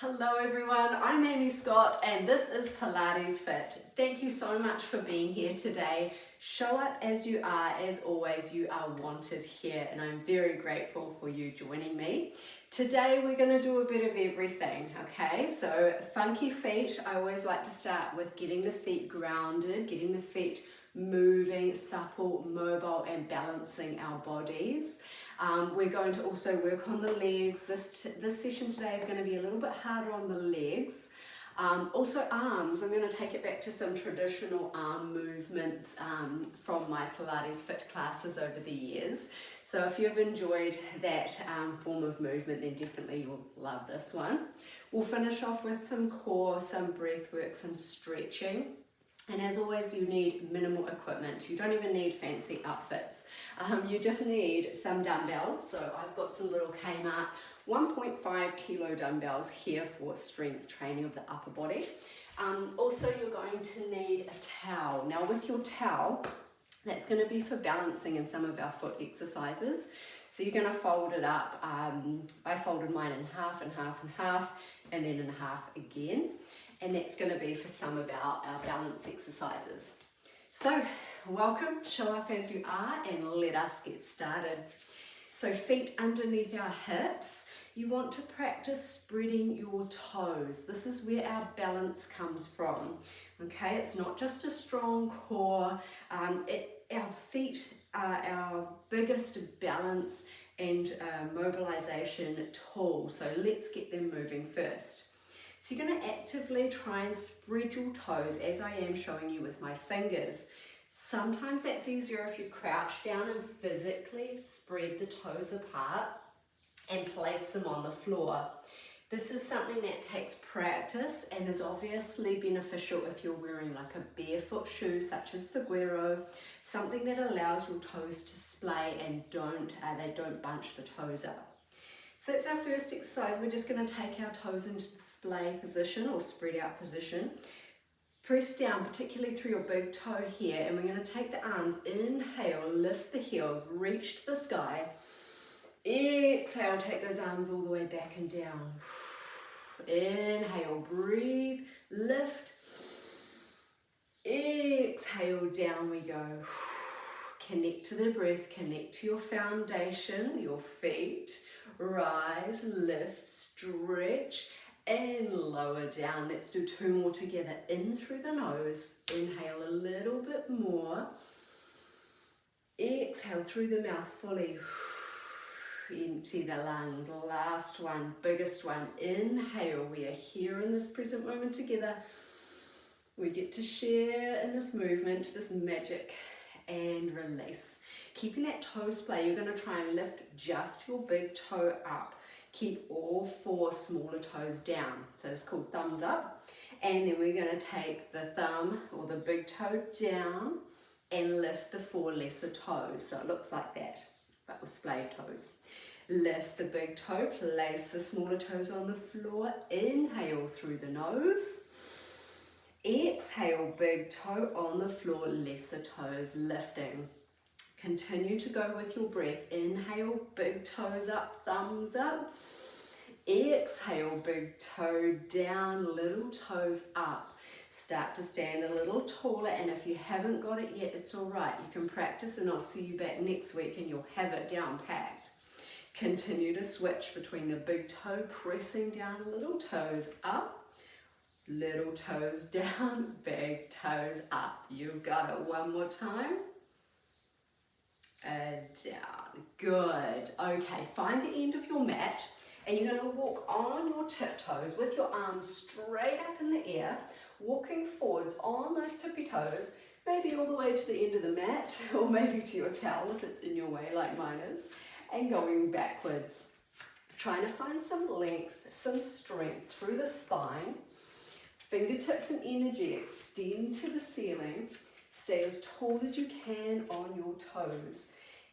Hello everyone, I'm Aimee Scott and this is PilatesFit. Thank you so much for being here today. Show up as you are, as always, you are wanted here and I'm very grateful for you joining me. Today we're going to do a bit of everything, okay? So funky feet, I always like to start with getting the feet grounded, getting the feet moving, supple, mobile and balancing our bodies. We're going to also work on the legs. This session today is going to be a little bit harder on the legs. Also arms, I'm going to take it back to some traditional arm movements from my PilatesFit classes over the years. So if you've enjoyed that form of movement, then definitely you'll love this one. We'll finish off with some core, some breath work, some stretching. And as always, you need minimal equipment. You don't even need fancy outfits. You just need some dumbbells. So I've got some little Kmart 1.5 kilo dumbbells here for strength training of the upper body. Also, you're going to need a towel. Now with your towel, that's going to be for balancing in some of our foot exercises. So you're going to fold it up. I folded mine in half and half and half, and then in half again. And that's going to be for some of our balance exercises. So welcome, show up as you are and let us get started. So feet underneath our hips, you want to practice spreading your toes. This is where our balance comes from. Okay, it's not just a strong core. Our feet are our biggest balance and mobilization tool. So let's get them moving first. So you're going to actively try and spread your toes as I am showing you with my fingers. Sometimes that's easier if you crouch down and physically spread the toes apart and place them on the floor. This is something that takes practice and is obviously beneficial if you're wearing like a barefoot shoe such as Seguero, something that allows your toes to splay and they don't bunch the toes up. So that's our first exercise. We're just going to take our toes into splay position or spread out position. Press down, particularly through your big toe here, and we're going to take the arms, inhale, lift the heels, reach to the sky. Exhale, take those arms all the way back and down. Inhale, breathe, lift. Exhale, down we go. Connect to the breath, connect to your foundation, your feet. Rise, lift, stretch, and lower down. Let's do two more together. In through the nose. Inhale a little bit more. Exhale through the mouth fully. Empty the lungs. Last one, biggest one. Inhale. We are here in this present moment together. We get to share in this movement, this magic, and release. Keeping that toe splay, you're going to try and lift just your big toe up. Keep all four smaller toes down. So it's called thumbs up. And then we're going to take the thumb or the big toe down and lift the four lesser toes. So it looks like that, but with splayed toes. Lift the big toe, place the smaller toes on the floor. Inhale through the nose. Exhale, big toe on the floor, lesser toes lifting. Continue to go with your breath. Inhale, big toes up, thumbs up. Exhale, big toe down, little toes up. Start to stand a little taller, and if you haven't got it yet, it's all right. You can practice and I'll see you back next week and you'll have it down packed. Continue to switch between the big toe, pressing down, little toes up, little toes down, big toes up. You've got it. One more time. Down. Good. Okay, find the end of your mat and you're going to walk on your tiptoes with your arms straight up in the air, walking forwards on those tippy toes, maybe all the way to the end of the mat or maybe to your towel if it's in your way like mine is, and going backwards. Trying to find some length, some strength through the spine. Fingertips and energy extend to the ceiling. Stay as tall as you can on your toes.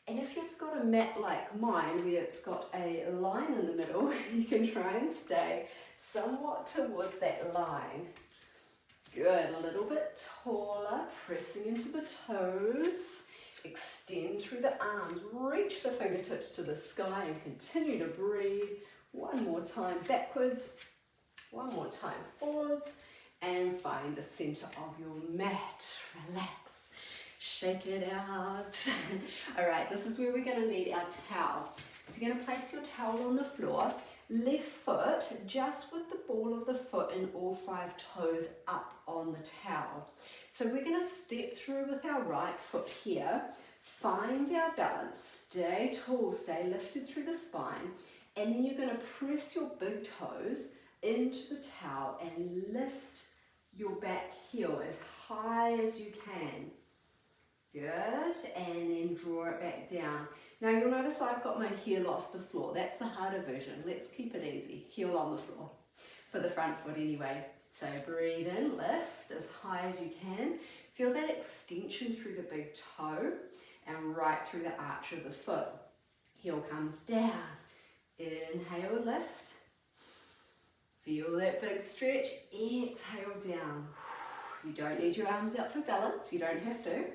And if you've got a mat like mine where it's got a line in the middle, you can try and stay somewhat towards that line. Good, a little bit taller, pressing into the toes. Extend through the arms, reach the fingertips to the sky and continue to breathe. One more time, backwards One more time, forwards, and find the center of your mat. Relax, shake it out. All right, this is where we're gonna need our towel. So you're gonna place your towel on the floor, left foot just with the ball of the foot and all 5 toes up on the towel. So we're gonna step through with our right foot here, find our balance, stay tall, stay lifted through the spine, and then you're gonna press your big toes into the towel and lift your back heel as high as you can. Good, and then draw it back down. Now you'll notice I've got my heel off the floor. That's the harder version. Let's keep it easy. Heel on the floor for the front foot anyway. So breathe in, lift as high as you can. Feel that extension through the big toe and right through the arch of the foot. Heel comes down. Inhale, lift. Feel that big stretch. Exhale down. You don't need your arms out for balance. You don't have to.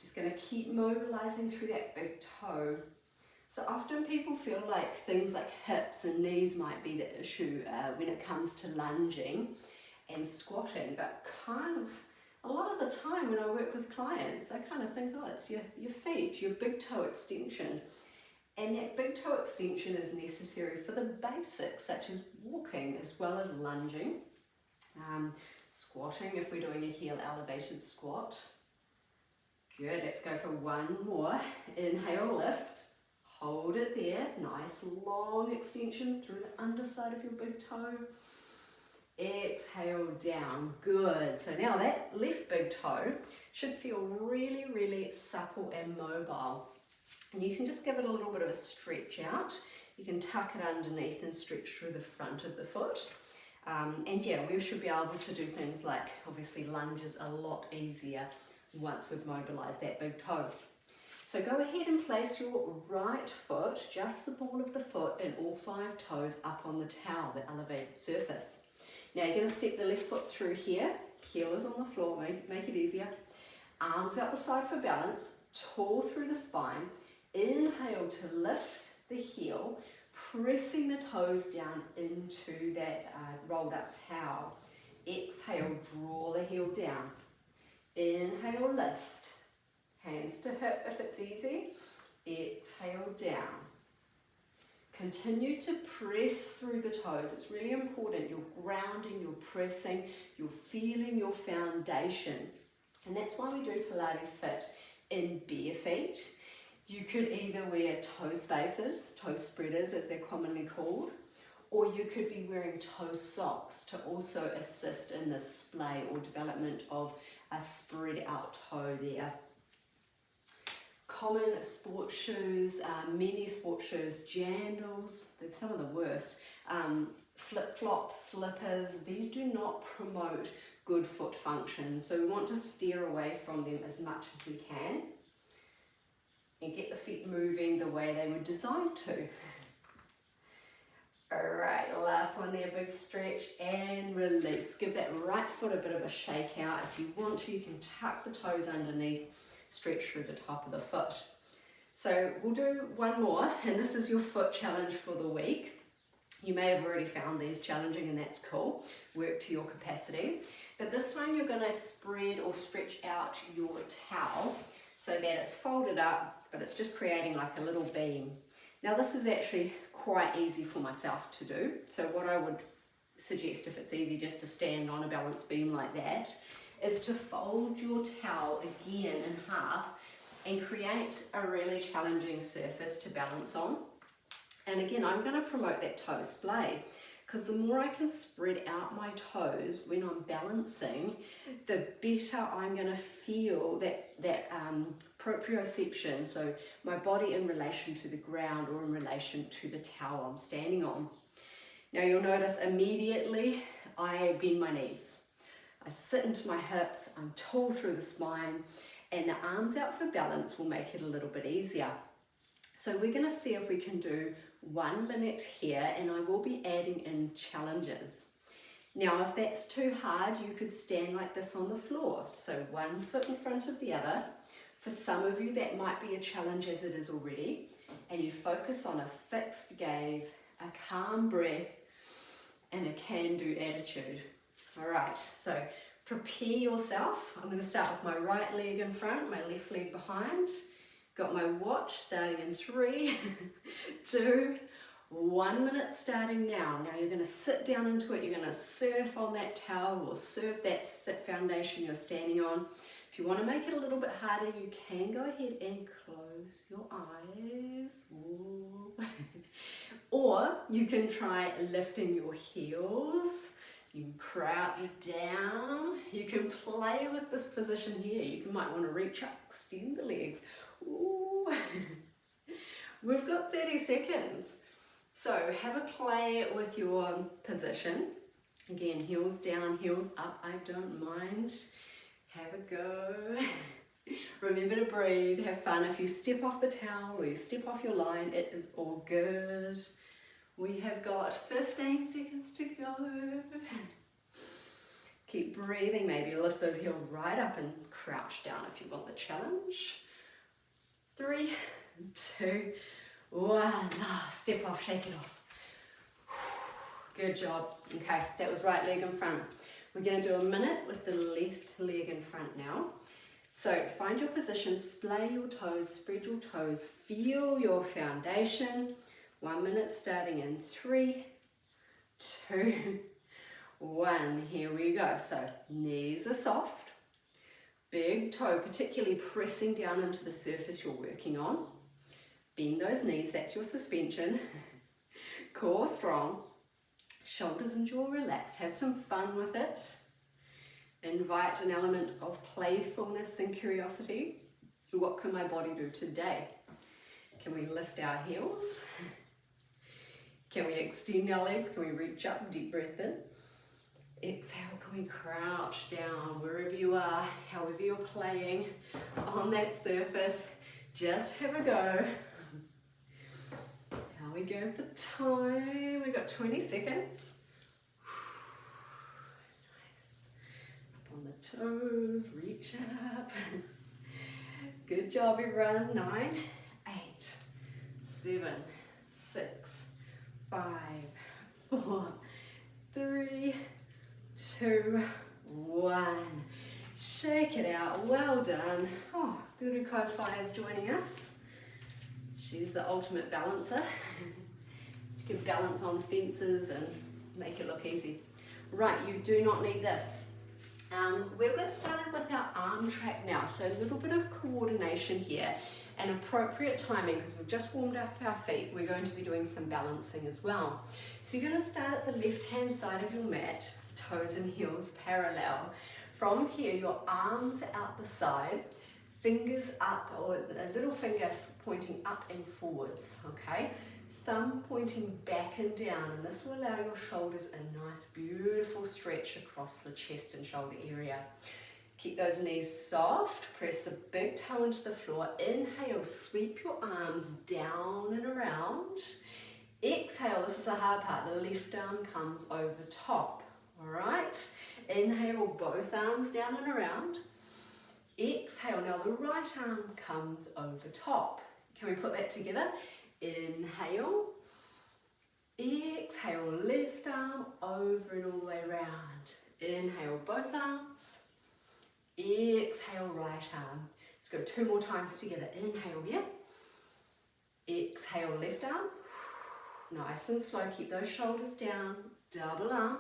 Just going to keep mobilizing through that big toe. So often people feel like things like hips and knees might be the issue when it comes to lunging and squatting, but kind of a lot of the time when I work with clients, I kind of think, oh, it's your feet, your big toe extension. And that big toe extension is necessary for the basics, such as walking as well as lunging, squatting if we're doing a heel elevated squat. Good, let's go for one more. Inhale, lift, hold it there. Nice long extension through the underside of your big toe. Exhale down, good. So now that left big toe should feel really, really supple and mobile. And you can just give it a little bit of a stretch out. You can tuck it underneath and stretch through the front of the foot. And yeah, we should be able to do things like obviously lunges a lot easier once we've mobilized that big toe. So go ahead and place your right foot, just the ball of the foot and all 5 toes up on the towel, the elevated surface. Now you're going to step the left foot through here, heel is on the floor, make it easier. Arms out the side for balance, tall through the spine. Inhale to lift the heel, pressing the toes down into that rolled up towel. Exhale, draw the heel down. Inhale, lift. Hands to hip if it's easy. Exhale, down. Continue to press through the toes. It's really important. You're grounding, you're pressing, you're feeling your foundation. And that's why we do PilatesFit in bare feet. You could either wear toe spacers, toe spreaders as they're commonly called, or you could be wearing toe socks to also assist in the display or development of a spread out toe there. Common sports shoes, many sports shoes, jandals, they're some of the worst, flip-flops, slippers, these do not promote good foot function, so we want to steer away from them as much as we can and get the feet moving the way they were designed to. Alright, last one there, big stretch and release. Give that right foot a bit of a shake out. If you want to, you can tuck the toes underneath, stretch through the top of the foot. So we'll do one more, and this is your foot challenge for the week. You may have already found these challenging and that's cool. Work to your capacity. But this time you're going to spread or stretch out your towel so that it's folded up, but it's just creating like a little beam. Now this is actually quite easy for myself to do. So what I would suggest, if it's easy just to stand on a balance beam like that, is to fold your towel again in half and create a really challenging surface to balance on. And again, I'm going to promote that toe splay, because the more I can spread out my toes when I'm balancing, the better I'm going to feel that proprioception, so my body in relation to the ground or in relation to the towel I'm standing on. Now you'll notice immediately I bend my knees. I sit into my hips, I'm tall through the spine, and the arms out for balance will make it a little bit easier. So we're going to see if we can do 1 minute here, and I will be adding in challenges. Now if that's too hard, you could stand like this on the floor, so 1 foot in front of the other. For some of you that might be a challenge as it is already, and you focus on a fixed gaze, a calm breath, and a can-do attitude. All right, so prepare yourself. I'm going to start with my right leg in front, my left leg behind. Got my watch starting in 3, 2, 1 minute starting now. Now you're going to sit down into it. You're going to surf on that towel or surf that sit foundation you're standing on. If you want to make it a little bit harder, you can go ahead and close your eyes. Or you can try lifting your heels. You can crouch down. You can play with this position here. You might want to reach up, extend the legs. Ooh. We've got 30 seconds. So have a play with your position. Again, heels down, heels up, I don't mind. Have a go. Remember to breathe, have fun. If you step off the towel or you step off your line, it is all good. We have got 15 seconds to go. Keep breathing, maybe lift those heels right up and crouch down if you want the challenge. 3, 2, 1. Step off, shake it off. Good job. Okay, that was right leg in front. We're going to do a minute with the left leg in front now. So find your position, splay your toes, spread your toes, feel your foundation. 1 minute starting in 3, 2, 1. Here we go. So knees are soft. Big toe, particularly pressing down into the surface you're working on. Bend those knees, that's your suspension. Core strong. Shoulders and jaw relaxed. Have some fun with it. Invite an element of playfulness and curiosity. What can my body do today? Can we lift our heels? Can we extend our legs? Can we reach up? Deep breath in. Exhale, can we crouch down wherever you are, however you're playing on that surface. Just have a go. How are we going for time? We've got 20 seconds. Nice. Up on the toes, reach up. Good job, everyone. 9, 8, 7, 6, 5, 4, 3, 2, 1. Shake it out. Well done. Oh, Guru Ko-Fi is joining us. She's the ultimate balancer. You can balance on fences and make it look easy. Right, you do not need this. We'll get started with our arm track now. So a little bit of coordination here and appropriate timing because we've just warmed up our feet. We're going to be doing some balancing as well. So you're going to start at the left-hand side of your mat, toes and heels parallel. From here, your arms out the side, fingers up, or a little finger pointing up and forwards, okay? Thumb pointing back and down, and this will allow your shoulders a nice, beautiful stretch across the chest and shoulder area. Keep those knees soft, press the big toe into the floor. Inhale, sweep your arms down and around. Exhale, this is the hard part, the left arm comes over top, all right? Inhale, both arms down and around. Exhale, now the right arm comes over top. Can we put that together? Inhale, exhale, left arm over and all the way around. Inhale, both arms. Exhale, right arm. Let's go 2 more times together. Inhale here. Exhale, left arm. Nice and slow, keep those shoulders down. Double arm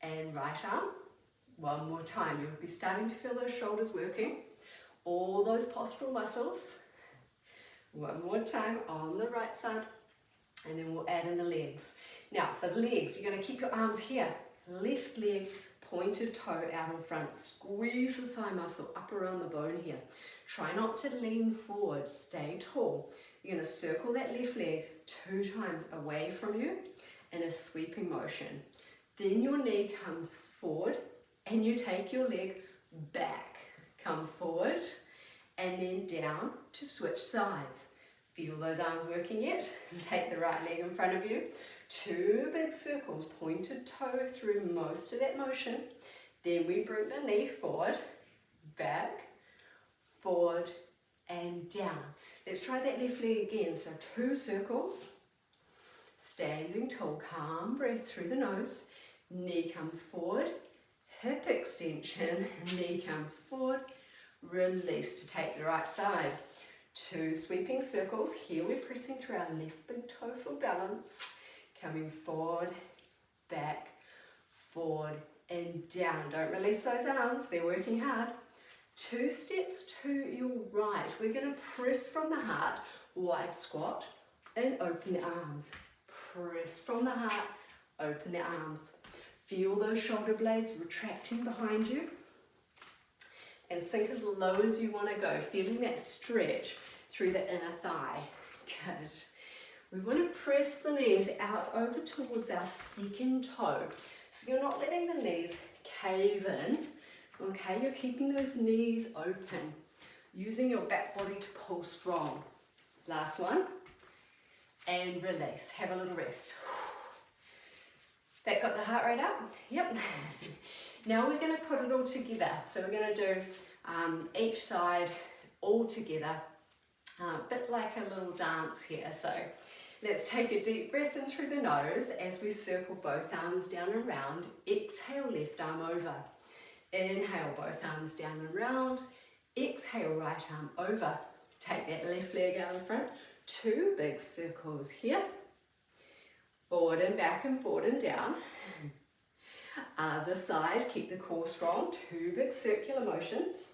and right arm. 1 more time. You'll be starting to feel those shoulders working. All those postural muscles. 1 more time on the right side. And then we'll add in the legs. Now for the legs, you're going to keep your arms here. Left leg, pointed toe out in front. Squeeze the thigh muscle up around the bone here. Try not to lean forward. Stay tall. You're going to circle that left leg 2 times away from you in a sweeping motion. Then your knee comes forward and you take your leg back. Come forward and then down to switch sides. Feel those arms working yet? Take the right leg in front of you. 2 big circles, pointed toe through most of that motion. Then we bring the knee forward, back, forward, and down. Let's try that left leg again. So 2 circles. Standing tall, calm breath through the nose. Knee comes forward, hip extension, knee comes forward. Release to take the right side. 2 sweeping circles. Here we're pressing through our left big toe for balance. Coming forward, back, forward, and down. Don't release those arms, they're working hard. 2 steps to your right. We're going to press from the heart, wide squat, and open the arms. Press from the heart, open the arms. Feel those shoulder blades retracting behind you. And sink as low as you want to go, feeling that stretch through the inner thigh. Good. We want to press the knees out over towards our second toe. So you're not letting the knees cave in, okay? You're keeping those knees open, using your back body to pull strong. Last one. And release. Have a little rest. That got the heart rate up? Yep. Now we're going to put it all together. So we're going to do each side all together, a bit like a little dance here. So let's take a deep breath in through the nose as we circle both arms down and round. Exhale, left arm over. Inhale, both arms down and round. Exhale, right arm over. Take that left leg out in front. 2 big circles here. Forward and back and forward and down. Other side, keep the core strong. 2 big circular motions.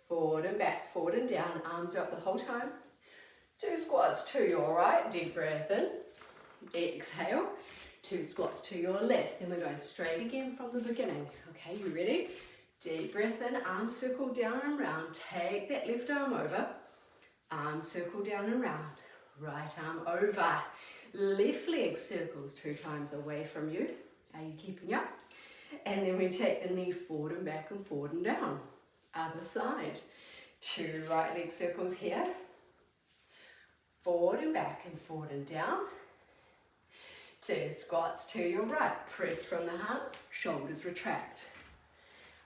Forward and back, forward and down. Arms are up the whole time. 2 squats to your right. Deep breath in. Exhale. 2 squats to your left. Then we're going straight again from the beginning. Okay, you ready? Deep breath in. Arm circle down and round. Take that left arm over. Arm circle down and round. Right arm over. Left leg circles 2 times away from you. Are you keeping up? And then we take the knee forward and back and forward and down. Other side. 2 right leg circles here. Forward and back and forward and down. 2 squats to your right. Press from the heart. Shoulders retract.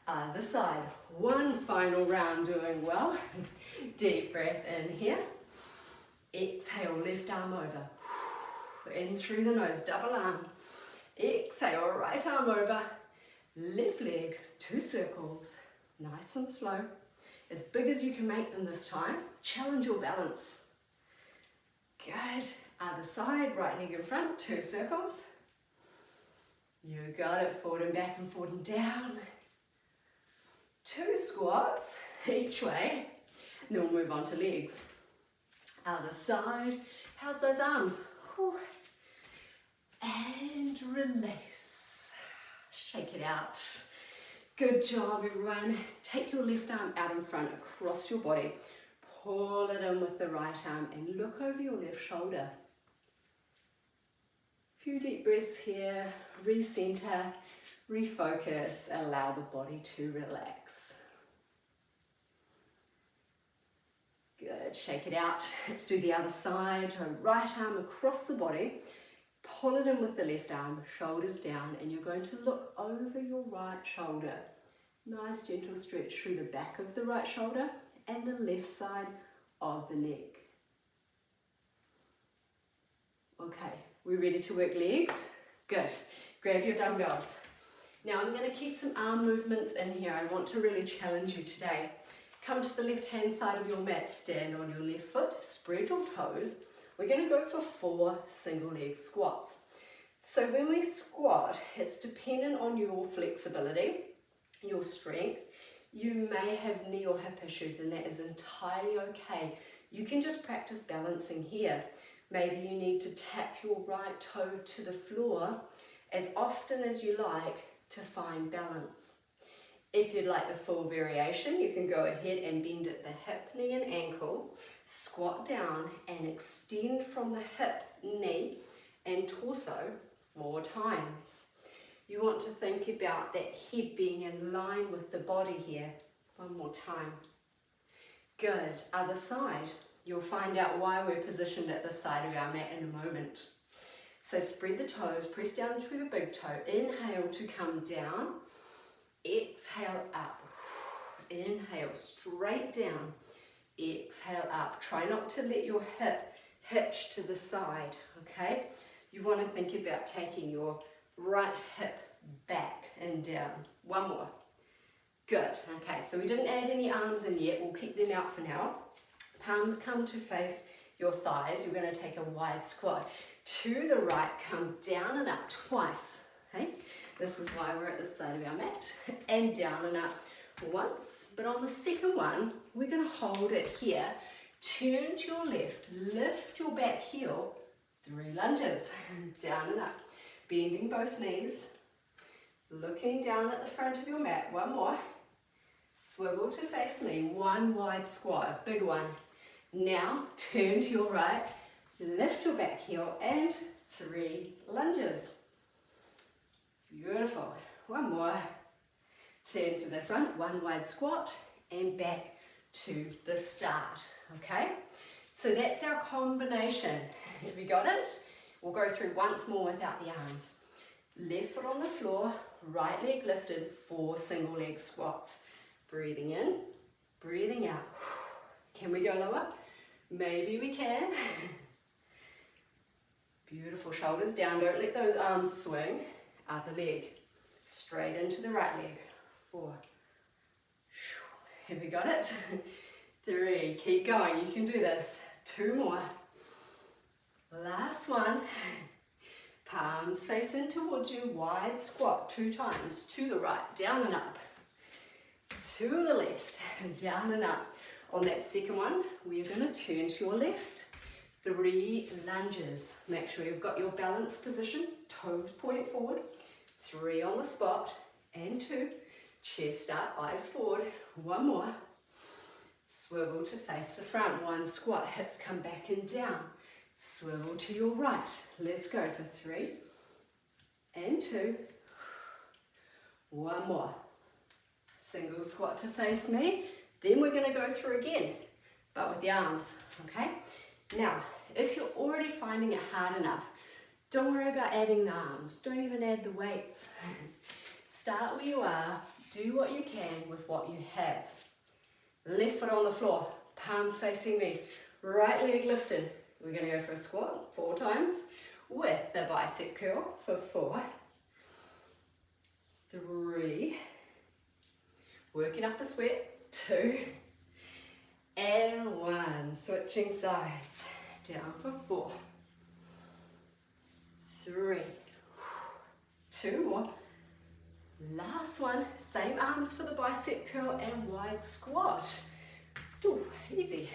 Other side. 1 final round, doing well. Deep breath in here. Exhale, left arm over. In through the nose, double arm. Exhale, right arm over. Left leg, 2 circles. Nice and slow. As big as you can make them this time. Challenge your balance. Good. Other side, right leg in front, 2 circles. You got it. Forward and back and forward and down. 2 squats each way. And then we'll move on to legs. Other side. How's those arms? Whew. And release. Shake it out. Good job, everyone. Take your left arm out in front across your body. Pull it in with the right arm and look over your left shoulder. Few deep breaths here. Recenter, refocus, allow the body to relax. Good, shake it out. Let's do the other side. Right arm across the body. Pull it in with the left arm, shoulders down, and you're going to look over your right shoulder. Nice gentle stretch through the back of the right shoulder and the left side of the neck. Okay, we're ready to work legs? Good. Grab your dumbbells. Now I'm going to keep some arm movements in here. I want to really challenge you today. Come to the left hand side of your mat, stand on your left foot, spread your toes. We're going to go for 4 single leg squats. So when we squat, it's dependent on your flexibility, your strength. You may have knee or hip issues, and that is entirely okay. You can just practice balancing here. Maybe you need to tap your right toe to the floor as often as you like to find balance. If you'd like the full variation, you can go ahead and bend at the hip, knee and ankle, squat down and extend from the hip, knee and torso 4 times. You want to think about that head being in line with the body here. 1 more time. Good. Other side. You'll find out why we're positioned at the side of our mat in a moment. So spread the toes, press down through the big toe. Inhale to come down. Exhale up. Inhale straight down. Exhale up. Try not to let your hip hitch to the side, okay? You want to think about taking your right hip back and down. One more. Good. Okay, so we didn't add any arms in yet. We'll keep them out for now. Palms come to face your thighs. You're going to take a wide squat. To the right, come down and up twice. Okay? This is why we're at the side of our mat. And down and up once. But on the second one, we're going to hold it here. Turn to your left. Lift your back heel. 3 lunges. Down and up. Bending both knees. Looking down at the front of your mat. One more. Swivel to face me. 1 wide squat. A big one. Now, turn to your right. Lift your back heel and 3 lunges. Beautiful. One more. Turn to the front, 1 wide squat and back to the start. Okay? So that's our combination. Have you got it? We'll go through once more without the arms. Left foot on the floor, right leg lifted, 4 single leg squats. Breathing in, breathing out. Can we go lower? Maybe we can. Beautiful, shoulders down, don't let those arms swing. Other leg, straight into the right leg. 4. Have we got it? 3, keep going, you can do this. 2 more. Last one. Palms facing towards you, wide squat 2 times. To the right, down and up. To the left, down and up. On that second one, we are going to turn to your left. 3 lunges. Make sure you've got your balanced position. Toes point forward. 3 on the spot. And 2. Chest up, eyes forward. 1 more. Swivel to face the front. 1 squat. Hips come back and down. Swivel to your right. Let's go for 3. And 2. 1 more. Single squat to face me. Then we're going to go through again, but with the arms, okay? Now, if you're already finding it hard enough, don't worry about adding the arms. Don't even add the weights. Start where you are. Do what you can with what you have. Left foot on the floor, palms facing me. Right leg lifted. We're going to go for a squat 4 times with the bicep curl for 4. 3. Working up a sweat. 2 and 1. Switching sides. Down for 4. 3. 2 more. Last one. Same arms for the bicep curl and wide squat. Ooh, easy.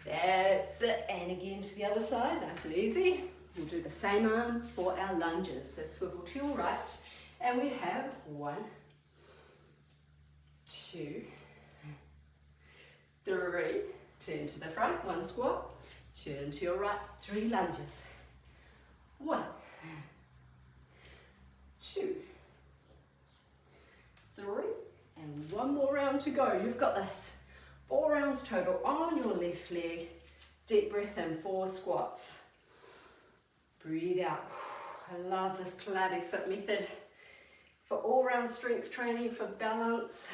That's it. And again to the other side. Nice and easy. We'll do the same arms for our lunges. So swivel to your right. And we have 1, 2, 3, turn to the front, 1 squat, turn to your right, 3 lunges. 1, 2, 3, and 1 more round to go. You've got this. 4 rounds total on your left leg. Deep breath in, 4 squats. Breathe out. I love this PilatesFit method for all-round strength training, for balance.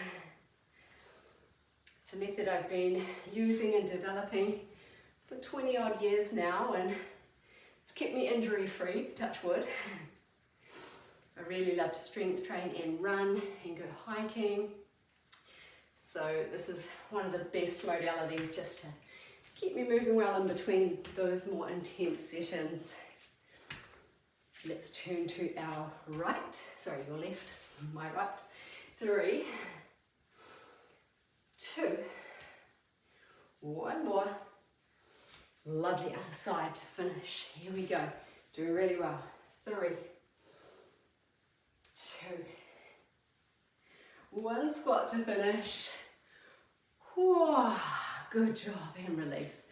It's a method I've been using and developing for 20 odd years now, and it's kept me injury free, touch wood. I really love to strength train and run and go hiking. So this is one of the best modalities just to keep me moving well in between those more intense sessions. Let's turn to our right, sorry, your left, my right. 3, 2, 1 more. Lovely other side to finish. Here we go. Doing really well. 3, 2, 1 squat to finish. Whoa, good job, and release.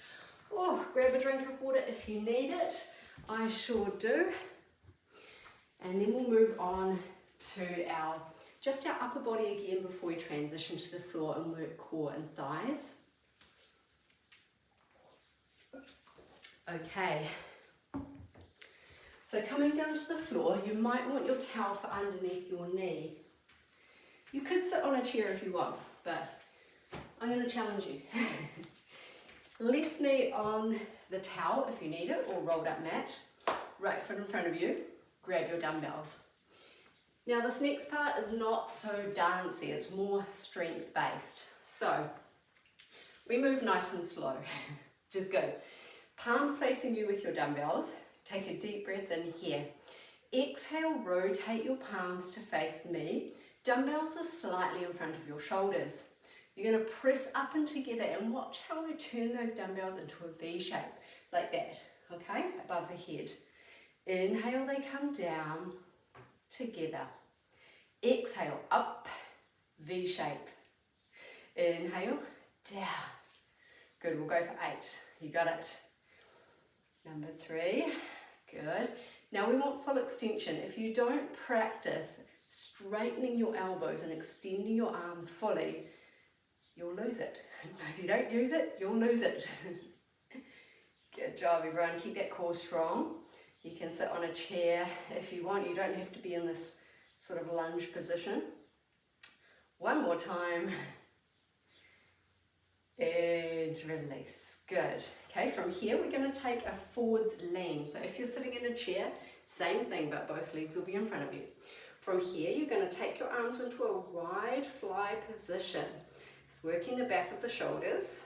Oh, grab a drink of water if you need it. I sure do. And then we'll move on to our upper body again before we transition to the floor and work core and thighs. Okay, so coming down to the floor, you might want your towel for underneath your knee. You could sit on a chair if you want, but I'm going to challenge you. Left knee on the towel if you need it, or rolled up mat. Right foot in front of you, grab your dumbbells. Now this next part is not so dancey, it's more strength based. So we move nice and slow, just go. Palms facing you with your dumbbells, take a deep breath in here. Exhale, rotate your palms to face me. Dumbbells are slightly in front of your shoulders. You're going to press up and together and watch how I turn those dumbbells into a V shape, like that, okay, above the head. Inhale, they come down, together. Exhale, up, V shape. Inhale, down. Good, we'll go for 8. You got it. Number 3, good. Now we want full extension. If you don't practice straightening your elbows and extending your arms fully, you'll lose it. If you don't use it, you'll lose it. Good job, everyone. Keep that core strong. You can sit on a chair if you want. You don't have to be in this sort of lunge position. One more time. And release. Good. Okay, from here we're going to take a forwards lean. So if you're sitting in a chair, same thing, but both legs will be in front of you. From here you're going to take your arms into a wide fly position. It's working the back of the shoulders.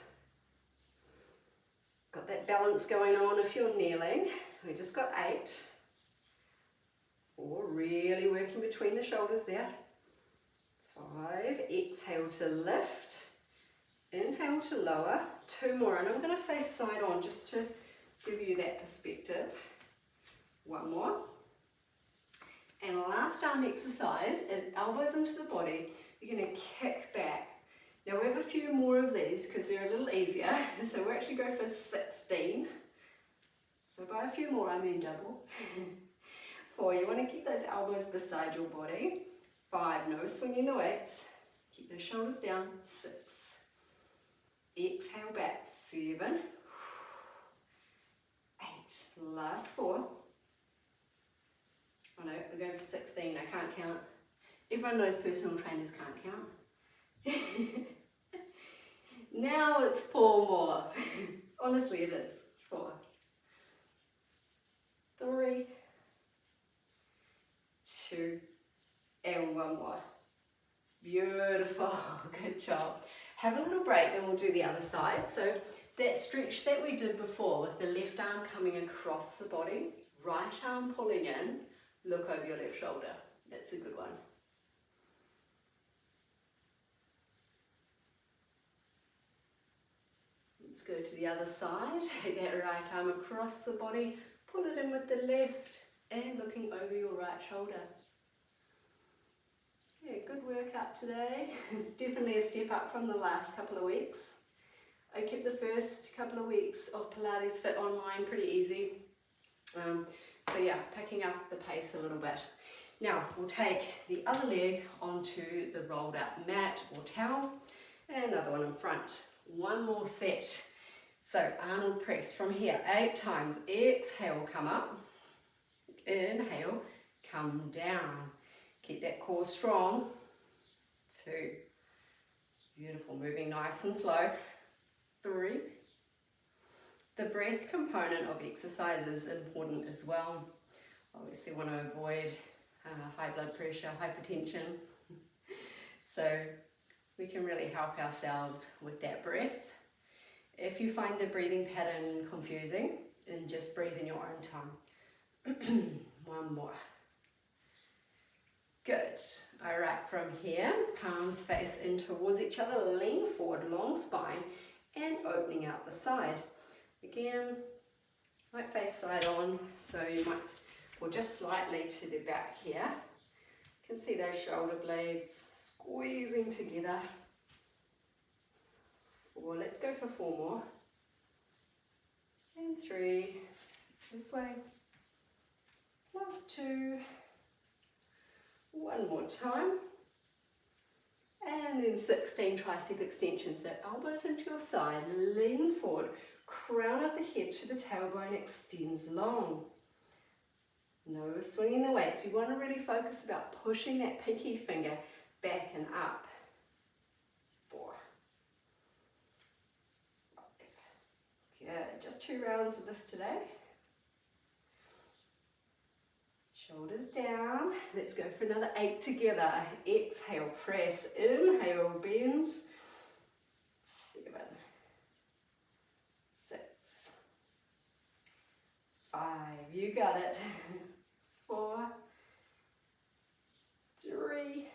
Got that balance going on if you're kneeling. We just got 8. 4, really working between the shoulders there. 5, exhale to lift. Inhale to lower. 2 more, and I'm going to face side on just to give you that perspective. 1 more. And last arm exercise is elbows into the body. You're going to kick back. Now we have a few more of these because they're a little easier. So we'll actually go for 16. So by a few more I mean double. 4, you want to keep those elbows beside your body. 5, no swinging the weights. Keep those shoulders down. 6. Exhale back. 7. 8. Last 4. Oh no, we're going for 16. I can't count. Everyone knows personal trainers can't count. Now it's 4 more. Honestly it is. 4. 3. 2. And 1 more. Beautiful. Good job. Have a little break, then we'll do the other side. So that stretch that we did before with the left arm coming across the body, right arm pulling in, look over your left shoulder. That's a good one. Let's go to the other side. Take that right arm across the body, pull it in with the left, and looking over your right shoulder. Yeah, good workout today. It's definitely a step up from the last couple of weeks. I kept the first couple of weeks of PilatesFit online pretty easy. So yeah, picking up the pace a little bit. Now we'll take the other leg onto the rolled up mat or towel, and another one in front. 1 more set. So Arnold press from here 8 times. Exhale, come up. Inhale, come down. Keep that core strong. 2. Beautiful, moving nice and slow. 3. The breath component of exercise is important as well. Obviously want to avoid high blood pressure, hypertension. So we can really help ourselves with that breath. If you find the breathing pattern confusing, then just breathe in your own time. 1 more. Good. All right, from here, palms face in towards each other, lean forward, long spine, and opening out the side. Again, might face side on, so you might, or just slightly to the back here. You can see those shoulder blades squeezing together. 4, let's go for 4 more. And 3, this way. Last 2. 1 more time. And then 16 tricep extensions. So elbows into your side, lean forward, crown of the head to the tailbone extends long. No swinging the weights. You want to really focus about pushing that pinky finger back and up. 4. 5. Good, just 2 rounds of this today. Shoulders down. Let's go for another 8 together. Exhale, press. Inhale, bend. 7, 6, 5. You got it. 4, 3,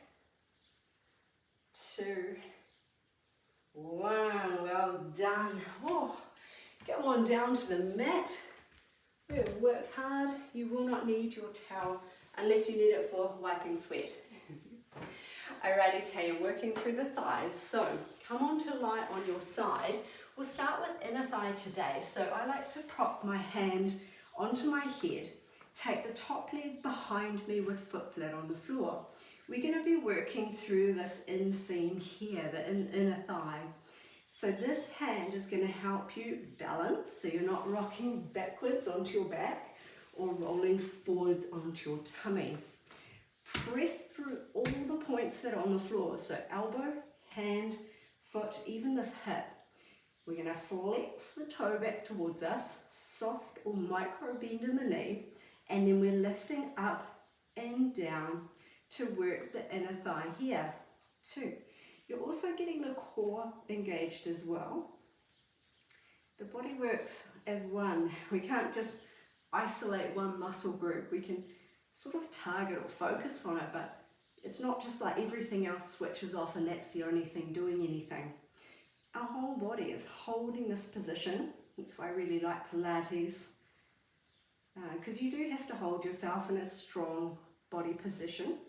2, 1. Well done. Oh, come on down to the mat. Work hard. You will not need your towel unless you need it for wiping sweat. Alrighty, Tay, working through the thighs. So come on to lie on your side. We'll start with inner thigh today. So I like to prop my hand onto my head, take the top leg behind me with foot flat on the floor. We're going to be working through this inseam here, the inner thigh. So this hand is going to help you balance, so you're not rocking backwards onto your back or rolling forwards onto your tummy. Press through all the points that are on the floor, so elbow, hand, foot, even this hip. We're going to flex the toe back towards us, soft or micro bend in the knee, and then we're lifting up and down to work the inner thigh here. 2. You're also getting the core engaged as well. The body works as one. We can't just isolate one muscle group. We can sort of target or focus on it, but it's not just like everything else switches off and that's the only thing doing anything. Our whole body is holding this position. That's why I really like Pilates, because you do have to hold yourself in a strong body position.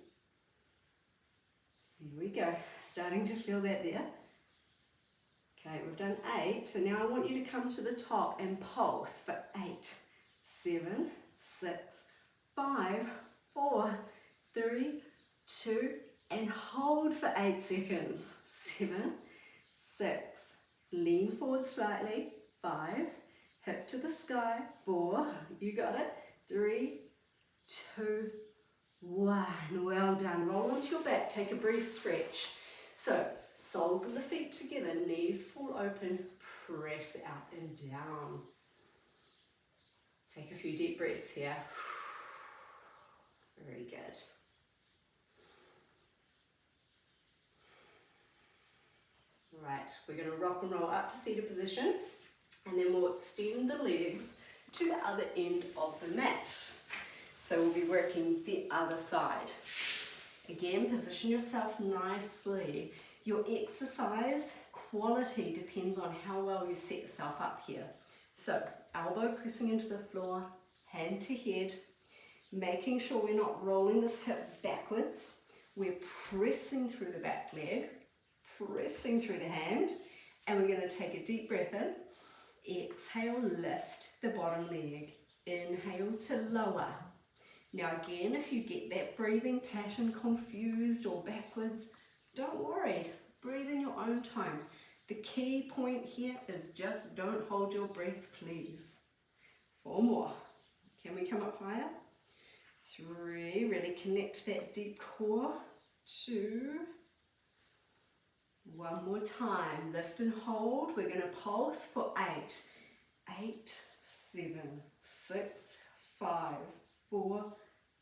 Here we go, starting to feel that there. Okay, we've done 8, so now I want you to come to the top and pulse for 8, 7, 6, 5, 4, 3, 2, and hold for 8 seconds. 7, 6, lean forward slightly, 5, hip to the sky, 4, you got it, 3, 2, 1, well done. Roll onto your back, take a brief stretch. So, soles of the feet together, knees fall open, press out and down. Take a few deep breaths here. Very good. Right, we're going to rock and roll up to seated position, and then we'll extend the legs to the other end of the mat. So we'll be working the other side. Again, position yourself nicely. Your exercise quality depends on how well you set yourself up here. So elbow pressing into the floor, hand to head, making sure we're not rolling this hip backwards. We're pressing through the back leg, pressing through the hand, and we're going to take a deep breath in. Exhale, lift the bottom leg. Inhale to lower. Now again, if you get that breathing pattern confused or backwards, don't worry, breathe in your own time. The key point here is just don't hold your breath, please. 4 more. Can we come up higher? 3, really connect that deep core. 2, 1 more time, lift and hold. We're going to pulse for 8, 8, 7, 6, 5, 4,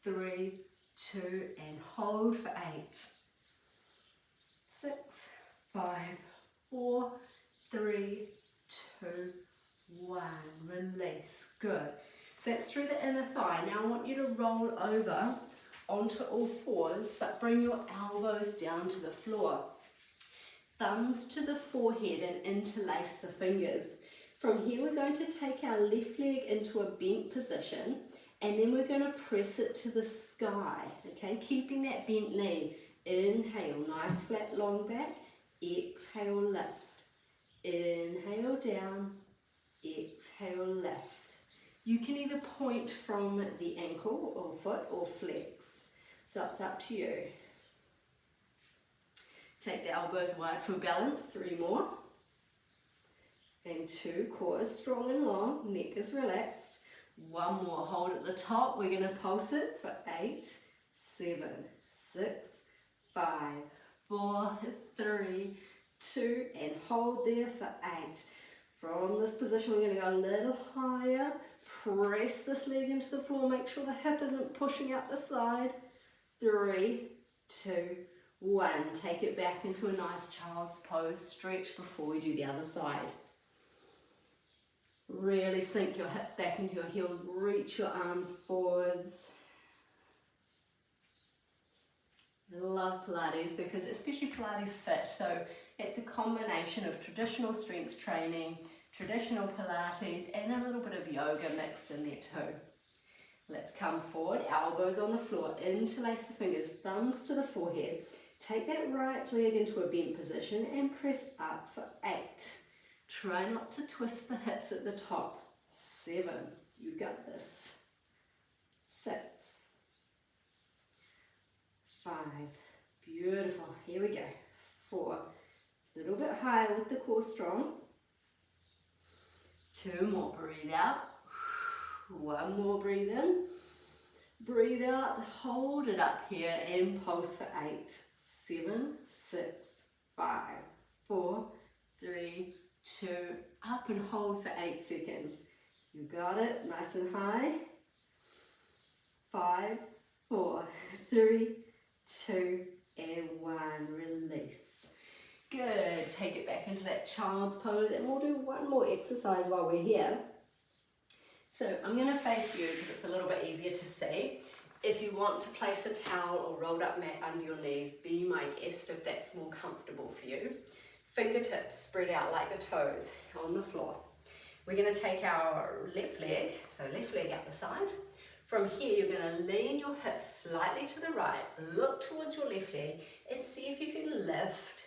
3, 2, and hold for 8, 6, 5, 4, 3, 2, 1. Release. Good. So that's through the inner thigh. Now I want you to roll over onto all fours, but bring your elbows down to the floor. Thumbs to the forehead and interlace the fingers. From here we're going to take our left leg into a bent position, and then we're going to press it to the sky, okay? Keeping that bent knee. Inhale, nice flat long back. Exhale, lift. Inhale, down. Exhale, lift. You can either point from the ankle or foot or flex. So it's up to you. Take the elbows wide for balance. 3 more. And 2, core is strong and long, neck is relaxed. 1 more, hold at the top. We're going to pulse it for 8, 7, 6, 5, 4, 3, 2, and hold there for 8. From this position, we're going to go a little higher. Press this leg into the floor. Make sure the hip isn't pushing out the side. 3, 2, 1. Take it back into a nice child's pose. Stretch before we do the other side. Really sink your hips back into your heels. Reach your arms forwards. I love Pilates because, especially PilatesFit, so it's a combination of traditional strength training, traditional Pilates, and a little bit of yoga mixed in there too. Let's come forward, elbows on the floor, interlace the fingers, thumbs to the forehead. Take that right leg into a bent position and press up for 8. Try not to twist the hips at the top. 7, you got this. 6, 5, beautiful, here we go. 4, a little bit higher with the core strong. 2 more, breathe out. 1 more, breathe in. Breathe out, hold it up here and pulse for 8, 7, 6, 5, 4, 3, 2, up and hold for 8 seconds. You got it, nice and high. 5, 4, 3, 2, and 1, release. Good, take it back into that child's pose, and we'll do one more exercise while we're here. So I'm going to face you because it's a little bit easier to see. If you want to place a towel or rolled up mat under your knees, be my guest if that's more comfortable for you. Fingertips spread out like the toes on the floor. We're going to take our left leg, so left leg out the side. From here, you're going to lean your hips slightly to the right, look towards your left leg, and see if you can lift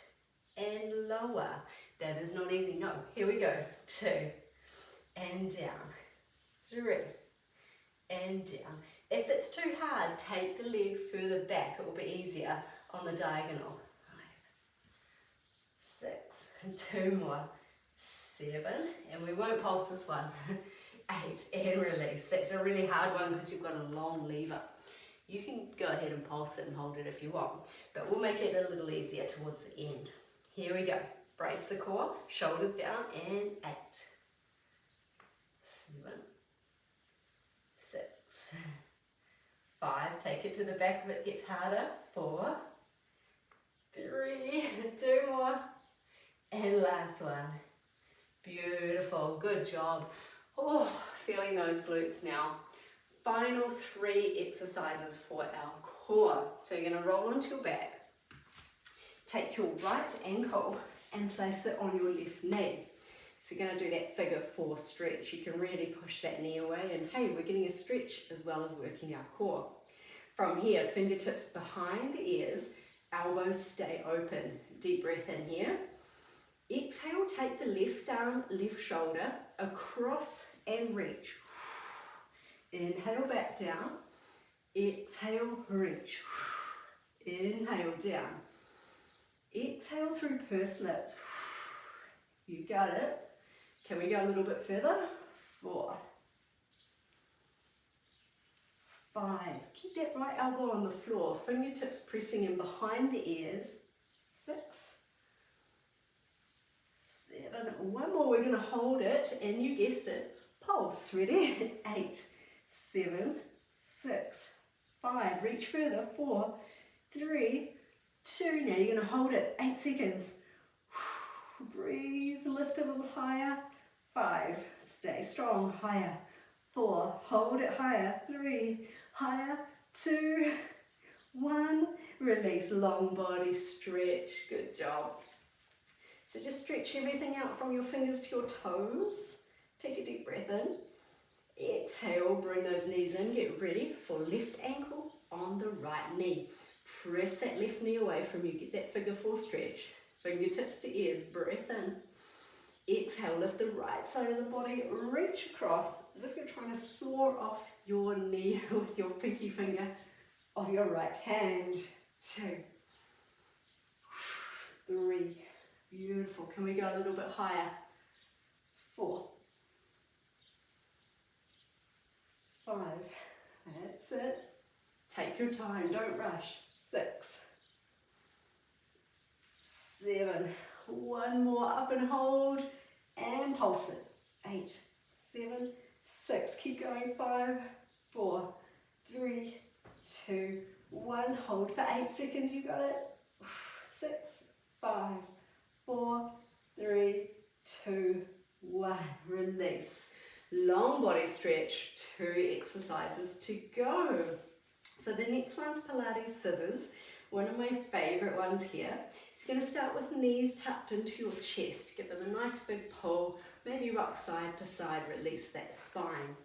and lower. That is not easy, no. Here we go. 2, and down. 3, and down. If it's too hard, take the leg further back. It will be easier on the diagonal. 5, 6, and 2 more. 7, and we won't pulse this one. 8, and release. That's a really hard one because you've got a long lever. You can go ahead and pulse it and hold it if you want, but we'll make it a little easier towards the end. Here we go. Brace the core, shoulders down, and 8, 7, 6, 5, take it to the back if it gets harder. 4, 3, 2 more, and last one. Beautiful, good job. Oh, feeling those glutes now. Final 3 exercises for our core. So you're going to roll onto your back. Take your right ankle and place it on your left knee. So you're going to do that figure 4 stretch. You can really push that knee away, and hey, we're getting a stretch as well as working our core. From here, fingertips behind the ears, elbows stay open. Deep breath in here. Exhale, take the left arm, left shoulder across and reach. Inhale, back down. Exhale, reach. Inhale, down. Exhale through pursed lips. You got it. Can we go a little bit further? 4, 5. Keep that right elbow on the floor. Fingertips pressing in behind the ears. 6, 7. 1 more. We're going to hold it, and you guessed it. Pulse. Ready? 8, 7, 6, 5. Reach further. 4, 3, 2. Now you're going to hold it. 8 seconds. Breathe. Lift a little higher. 5. Stay strong. Higher. 4. Hold it higher. 3. Higher. 2. 1. Release. Long body stretch. Good job. So just stretch everything out from your fingers to your toes. Take a deep breath in. Exhale, bring those knees in. Get ready for left ankle on the right knee. Press that left knee away from you. Get that figure 4 stretch. Fingertips to ears. Breath in. Exhale, lift the right side of the body. Reach across as if you're trying to soar off your knee with your pinky finger of your right hand. 2, 3. Beautiful. Can we go a little bit higher? 4, 5. That's it. Take your time. Don't rush. 6, 7. 1 more. Up and hold. and pulse it. 8, 7, 6. Keep going. 5, 4, 3, 2, 1. Hold for 8 seconds. You got it. 6, 5, 4, 3, 2, 1. Release. Long body stretch. 2 exercises to go. So the next one's Pilates scissors. One of my favorite ones here. So you're going to start with knees tucked into your chest. Give them a nice big pull. Maybe rock side to side. Release that spine.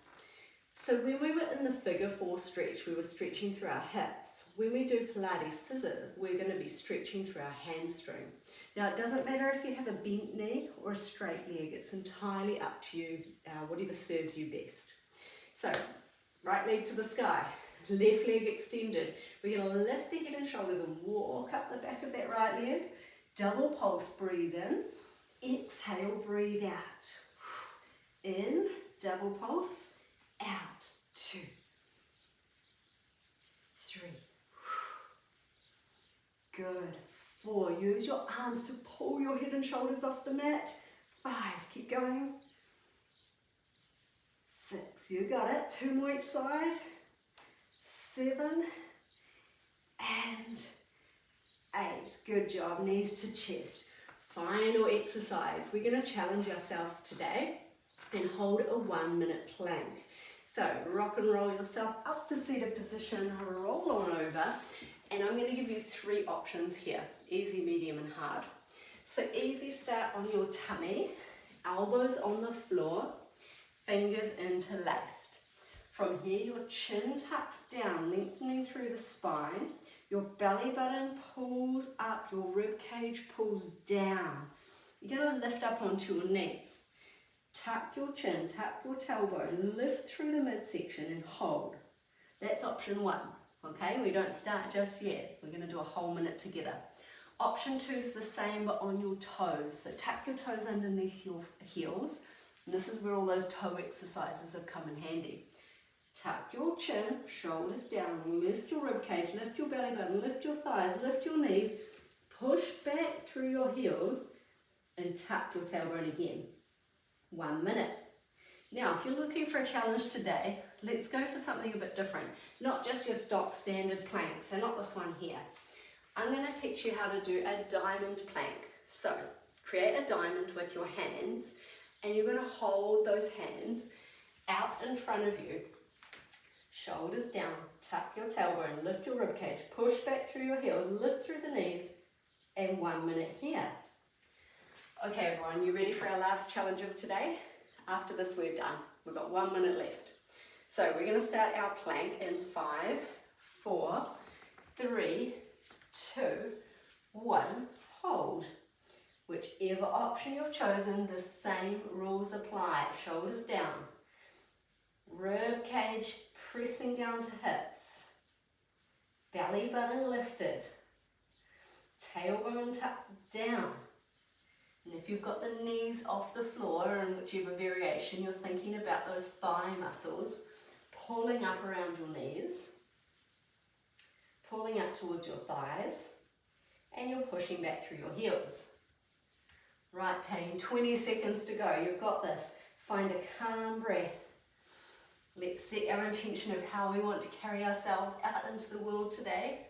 So when we were in the figure 4 stretch, we were stretching through our hips. When we do Pilates scissors, we're going to be stretching through our hamstring. Now it doesn't matter if you have a bent knee or a straight leg, it's entirely up to you, whatever serves you best. So, right leg to the sky, left leg extended. We're going to lift the head and shoulders and walk up the back of that right leg. Double pulse, breathe in. Exhale, breathe out. In, double pulse. Out. 2, 3. Good. 4. Use your arms to pull your head and shoulders off the mat. 5. Keep going. 6. You got it. 2 more each side. 7. And 8. Good job. Knees to chest. Final exercise. We're going to challenge ourselves today and hold a 1-minute plank. So rock and roll yourself up to seated position, roll on over, and I'm going to give you 3 options here, easy, medium and hard. So easy, start on your tummy, elbows on the floor, fingers interlaced. From here your chin tucks down, lengthening through the spine, your belly button pulls up, your rib cage pulls down. You're going to lift up onto your knees. Tuck your chin, tuck your tailbone, lift through the midsection and hold. That's option 1, okay? We don't start just yet. We're going to do a whole minute together. Option 2 is the same but on your toes. So tuck your toes underneath your heels. And this is where all those toe exercises have come in handy. Tuck your chin, shoulders down, lift your rib cage, lift your belly button, lift your thighs, lift your knees, push back through your heels and tuck your tailbone again. 1 minute. Now, if you're looking for a challenge today, let's go for something a bit different. Not just your stock standard plank, so not this one here. I'm going to teach you how to do a diamond plank. So, create a diamond with your hands, and you're going to hold those hands out in front of you. Shoulders down, tuck your tailbone, lift your ribcage, push back through your heels, lift through the knees, and 1 minute here. Okay everyone, you ready for our last challenge of today? After this we're done. We've got 1 minute left. So we're going to start our plank in 5, 4, 3, 2, 1, hold. Whichever option you've chosen, the same rules apply. Shoulders down, rib cage pressing down to hips, belly button lifted, tailbone tucked down. And if you've got the knees off the floor in whichever variation, you're thinking about those thigh muscles pulling up around your knees, pulling up towards your thighs, and you're pushing back through your heels. Right team, 20 seconds to go. You've got this. Find a calm breath. Let's set our intention of how we want to carry ourselves out into the world today.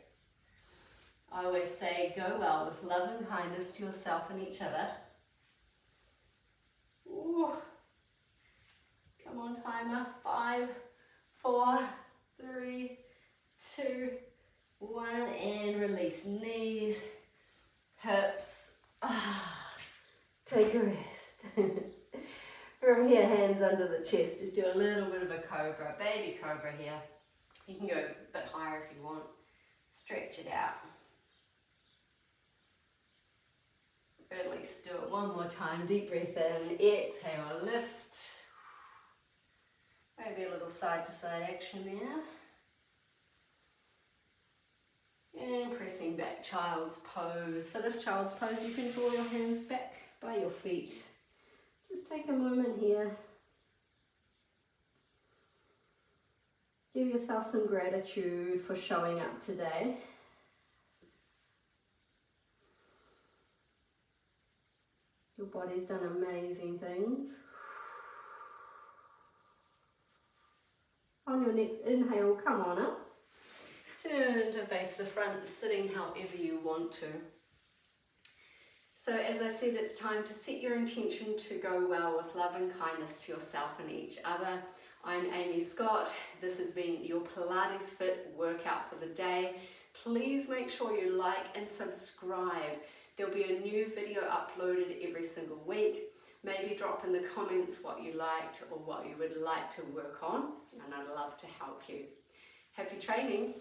I always say, go well with love and kindness to yourself and each other. Ooh. Come on, timer. 5, 4, 3, 2, 1, and release. Knees, hips. Take a rest. From here, hands under the chest. Just do a little bit of a cobra, baby cobra here. You can go a bit higher if you want. Stretch it out. Release, do it one more time. Deep breath in, exhale, lift. Maybe a little side to side action there. And pressing back, child's pose. For this child's pose, you can draw your hands back by your feet. Just take a moment here. Give yourself some gratitude for showing up today. Your body's done amazing things. On your next inhale, come on up. Turn to face the front, sitting however you want to. So as I said, it's time to set your intention to go well with love and kindness to yourself and each other. I'm Aimee Scott. This has been your PilatesFit workout for the day. Please make sure you like and subscribe. There'll be a new video uploaded every single week. Maybe drop in the comments what you liked or what you would like to work on, and I'd love to help you. Happy training!